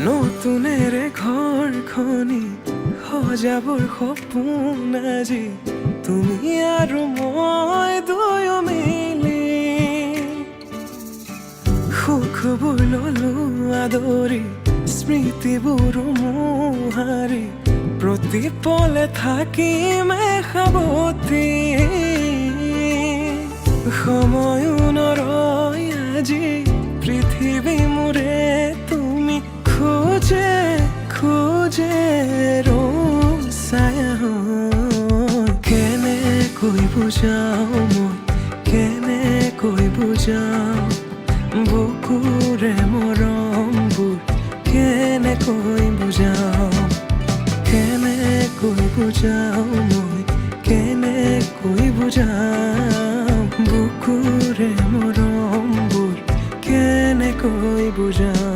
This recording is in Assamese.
নতুনেৰে ঘৰখনি সজাবৰ সপোন আজি তুমি আৰু মই দুয়ো মিলি সুখবোৰ ললো আদৰি স্মৃতিবোৰ মোহাৰি প্ৰতি পলে থাকিমে সাৱতি সময়ো নৰয় আজি পৃথিৱী মোৰে তুমি খোজে খোজে ছায়া কেনেকৈ বুজাও মই কেনেকৈ বুজাও বুকুৰে মৰমবোৰ কেনেকৈ বুজাও কেনেকৈ বুজাও